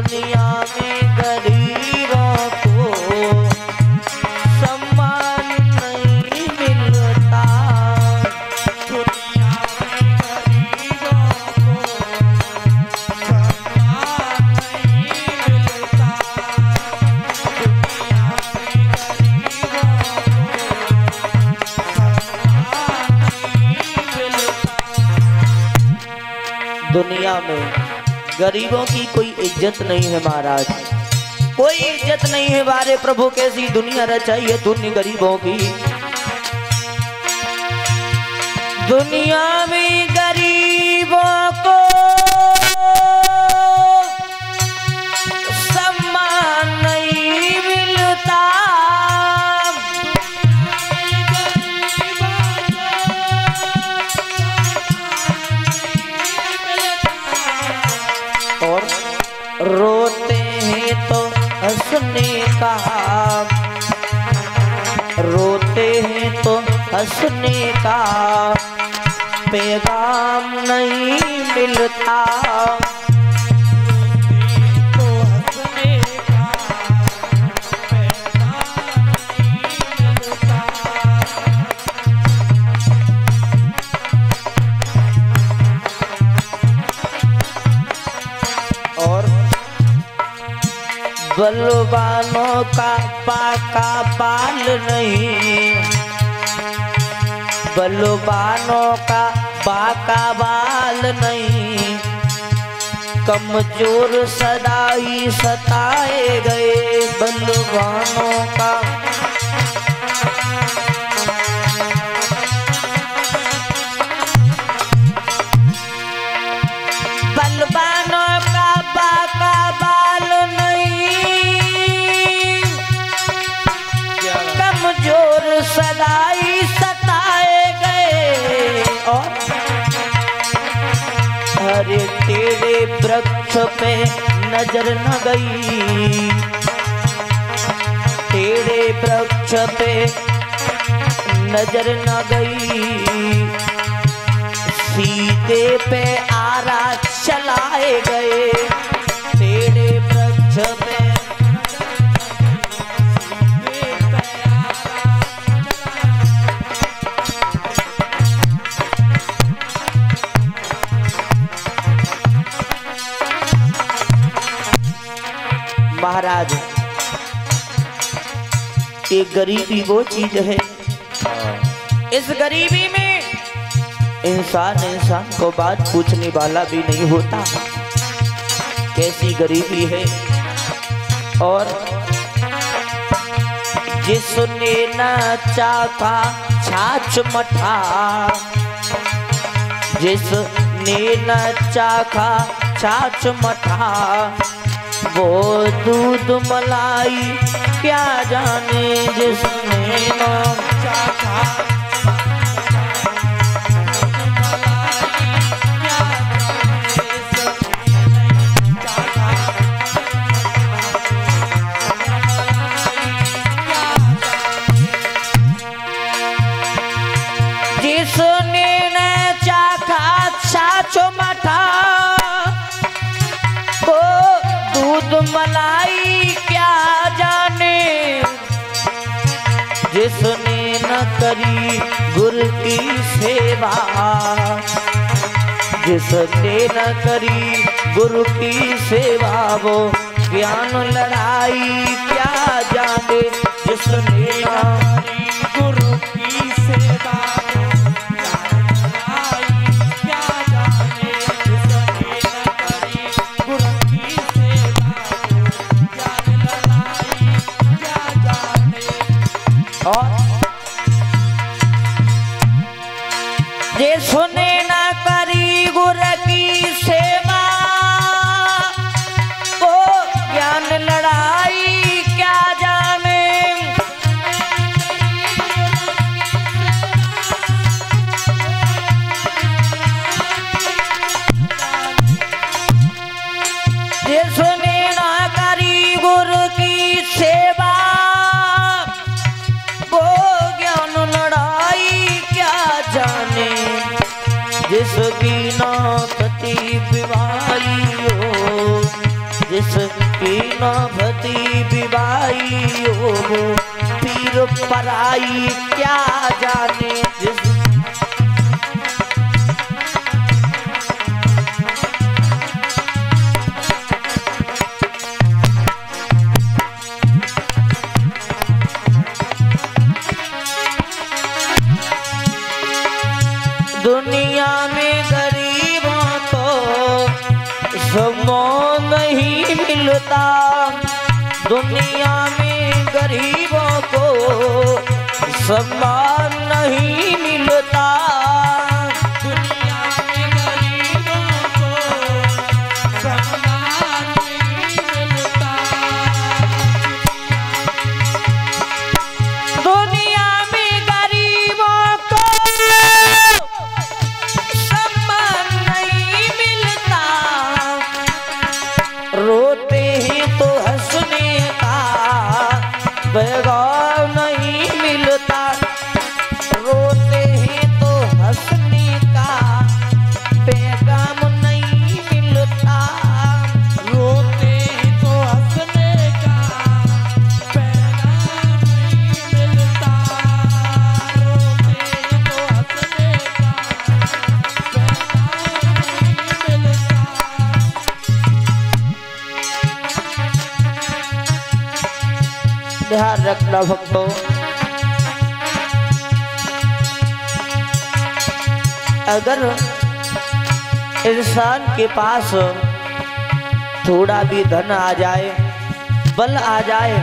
दुनिया में गरीबों को सम्मान नहीं मिलता। दुनिया में गरीबों को सम्मान नहीं मिलता। दुनिया में गरीबों को सम्मान नहीं मिलता। दुनिया में गरीबों की कोई इज्जत नहीं है महाराज, कोई इज्जत नहीं है। बारे प्रभु कैसी दुनिया रचाई है तूने गरीबों की। दुनिया में गरीबों को सम्मान नहीं मिलता। और रोते हैं तो हंसने का, रोते हैं तो हंसने का पैगाम नहीं मिलता। तो हंसने का पैगाम नहीं मिलता। और बलवानों का पाका बाल नहीं, बलवानों का बाका बाल नहीं। कमजोर सदा ही सताए गए बलवानों का। बलवानों का बाका बाल नहीं, कमजोर सदा ही सताए गए। और हरे टेढ़े वृक्ष पे नजर न गई, टेढ़े वृक्ष पे नजर न गई। सीधे पे आरा चलाए गए टेढ़े वृक्ष पे। महाराज ये गरीबी वो चीज है, इस गरीबी में इंसान को बात पूछने वाला भी नहीं होता। कैसी गरीबी है। और जिसने न चाखा छाछ मठा, जिसने न चाखा छाछ मठा, वो दूध मलाई क्या जाने। जिसने न चाखा मलाई क्या जाने। जिसने न करी गुरु की सेवा, जिसने न करी गुरु की सेवा, वो ज्ञान लड़ाई क्या जाने। जिसने न करी गुरु की सेवा, जिसने न करी गुरु की सेवा, वो ज्ञान लड़ाई क्या जाने। जिसने न करी गुरु की सेवा, वो ज्ञान लड़ाई क्या जाने। जिसकी नाकती बीमारी हो, जिस की नभती विवाई हो पीर पराई क्या जाने जिस दुनिया में गरीबों को सम्मान नहीं मिलता, दुनिया में गरीबों को सम्मान नहीं मिलता, दुनिया में गरीबों को सम्मान नहीं मिलता, दुनिया में गरीबों को सम्मान नहीं मिलता, रोते हैं तो हंसने का पैगाम नहीं मिलता, रोते हैं तो हंसने का पैगाम नहीं मिलता, रोते तो हंसने का पैगाम नहीं मिलता, रोते तो हंसने का पैगाम नहीं मिलता। ध्यान रखना भक्तों, अगर इंसान के पास थोड़ा भी धन आ जाए, बल आ जाए,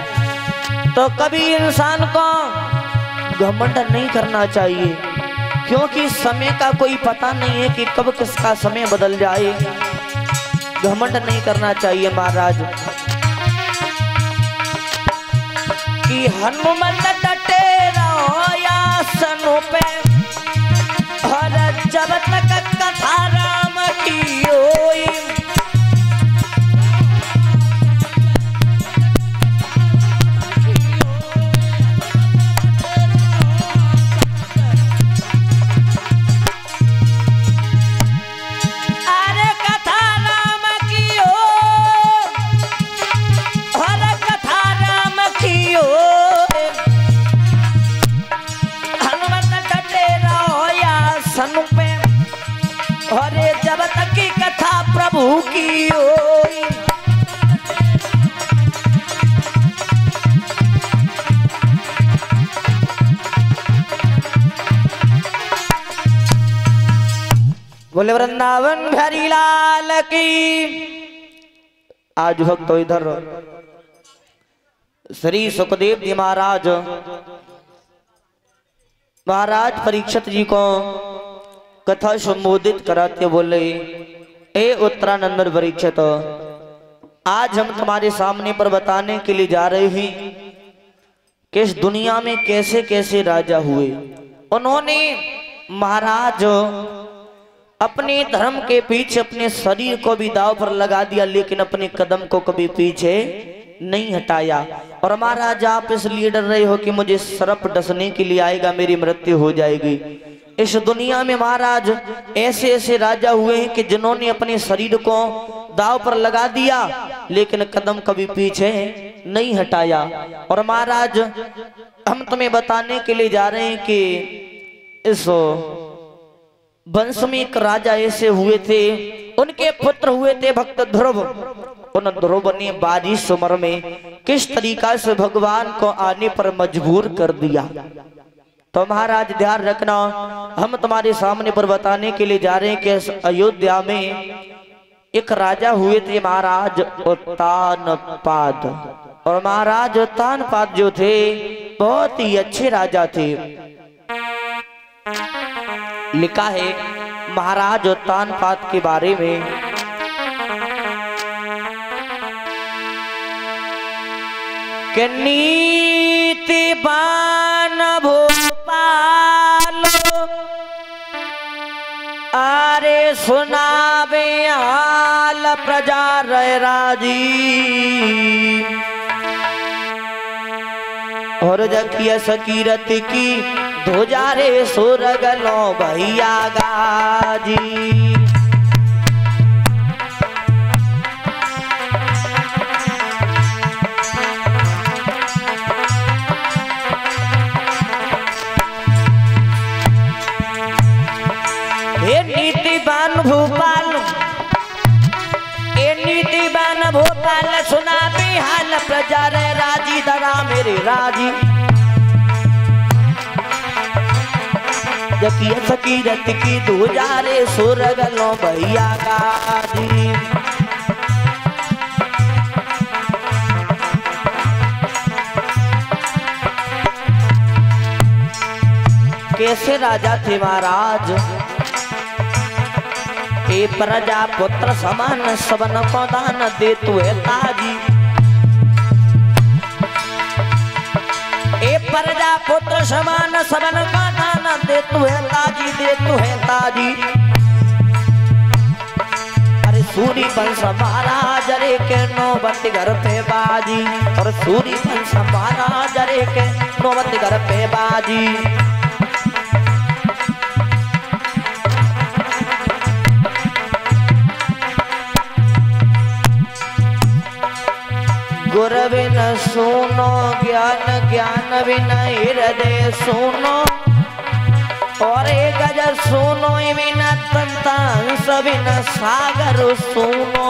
तो कभी इंसान को घमंड नहीं करना चाहिए, क्योंकि समय का कोई पता नहीं है कि कब किसका समय बदल जाए। घमंड नहीं करना चाहिए महाराज। कि हनुमत डटे रहो आसन पे, हर जब तक कथा राम की होई, अरे कथा राम की हो, हर कथा राम की हो, हनुमत डटे रहो आसन पे, अरे जब तक की कथा प्रभु की होई, बोले वृंदावन बिहारी लाल की। आज भक्तों इधर श्री सुखदेव जी महाराज परीक्षित जी को कथा संबोधित कराते बोले, ए उत्तरानंद परीक्षित, आज हम तुम्हारे सामने पर बताने के लिए जा रहे हैं कि इस दुनिया में कैसे कैसे राजा हुए। उन्होंने महाराज अपने धर्म के पीछे अपने शरीर को भी दांव पर लगा दिया, लेकिन अपने कदम को कभी पीछे नहीं हटाया। और महाराज आप इसलिए डर रहे हो कि मुझे सर्प डसने के लिए आएगा, मेरी मृत्यु हो जाएगी। इस दुनिया में महाराज ऐसे ऐसे राजा हुए हैं कि जिन्होंने अपने शरीर को दांव पर लगा दिया, लेकिन कदम कभी पीछे नहीं हटाया। और महाराज हम तुम्हें बताने के लिए जा रहे हैं कि इस वंश में एक राजा ऐसे हुए थे, उनके पुत्र हुए थे भक्त ध्रुव। उन ध्रुव ने 22 उम्र में किस तरीका से भगवान को आने पर मजबूर कर दिया। तो महाराज ध्यान रखना, हम तुम्हारे सामने पर बताने के लिए जा रहे हैं कि अयोध्या में एक राजा हुए थे महाराज उत्तानपाद। और महाराज उत्तानपाद जो थे बहुत ही अच्छे राजा थे। लिखा है महाराज उत्तानपाद के बारे में, कि नीतिवान भोपाल आरे सुनावे हाल प्रजा रह राजी, और जकिया सकीरत की धोजारे सुरगलो भैया गाजी। गोपाल सुना बिहाल प्रजा रे राजी दरा मेरे राजी जकी सकीरत की दूजारे सुरगलो भैया गाजी कैसे राजा थे महाराज ए प्रजा पुत्र समान सबन को दान दे तू है ताजी ए प्रजा पुत्र समान सबन का दान दे तू है ताजी दे तू है ताजी अरे सूरी वंश महाराज रे के नौबत घर पे बाजी और सूरी वंश महाराज रे के नौबत घर पे बाजी गुर बिन सुनो ज्ञान ज्ञान बिन हृदय सुनो और एक गज सुनो बिन तंतांस बिन सागर सुनो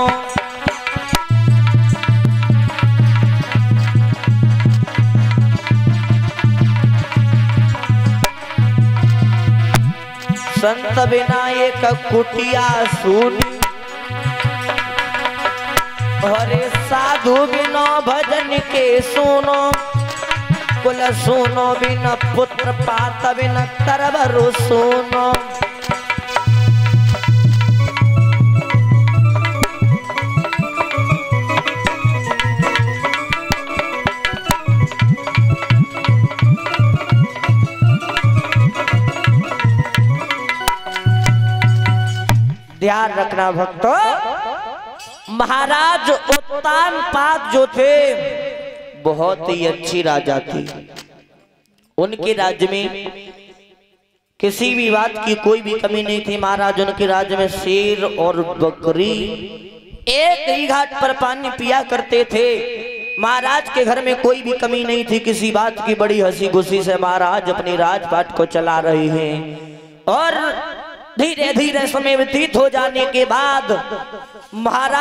संत बिना एक कुटिया सुनी अरे साधु बिनो भजन के सुनो कुल सुनो बिन पुत्र पात बिन तरबरु सुनो ध्यान रखना भक्तों महाराज उत्तानपाद जो थे बहुत ही अच्छी राजा थी उनके राज्य में किसी भी बात की कोई भी कमी नहीं थी महाराज उनके राज्य में शेर और बकरी एक ही घाट पर पानी पिया करते थे महाराज के घर में कोई भी कमी नहीं थी किसी बात की बड़ी हंसी खुशी से महाराज अपनी राजपाट को चला रहे हैं और धीरे धीरे समय व्यतीत हो जाने के बाद महाराज